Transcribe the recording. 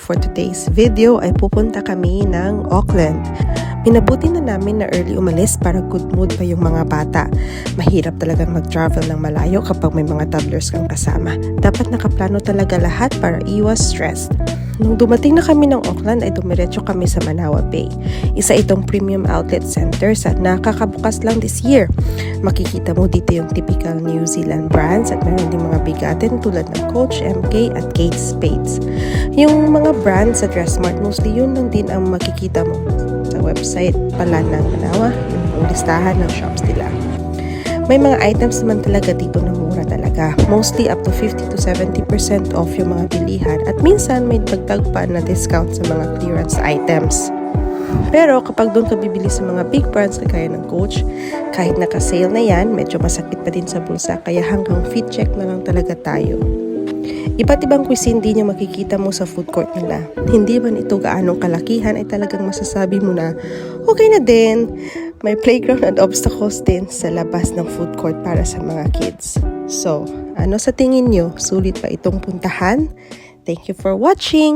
for today's video ay pupunta kami ng Auckland. Minabuti na namin na early umalis para good mood pa yung mga bata. Mahirap talagang mag-travel ng malayo kapag may mga toddlers kang kasama. Dapat nakaplano talaga lahat para iwas stress. Nung dumating na kami ng Auckland ay dumiretso kami sa Manawa Bay. Isa itong premium outlet center sa nakakabukas lang this year. Makikita mo dito yung typical New Zealand brands at meron din mga bigatin tulad ng Coach, MK at Kate Spades. Yung mga brands sa Dressmart mostly yun lang din ang makikita mo sa website pala ng Manawa, yung listahan ng shops nila. May mga items naman talaga dito na mura talaga. Mostly up to 50 to 70% off yung mga bilihan at minsan may dagdag pa na discount sa mga clearance items. Pero kapag doon ka bibili sa mga big brands kagaya ng Coach, kahit naka-sale na yan, medyo masakit pa din sa bulsa kaya hanggang fit check na lang talaga tayo. Iba't ibang cuisine din yung makikita mo sa food court nila. Hindi man ito gaanong kalakihan ay talagang masasabi mo na okay na din. May playground and obstacles din sa labas ng food court para sa mga kids. So, ano sa tingin nyo? Sulit pa itong puntahan? Thank you for watching!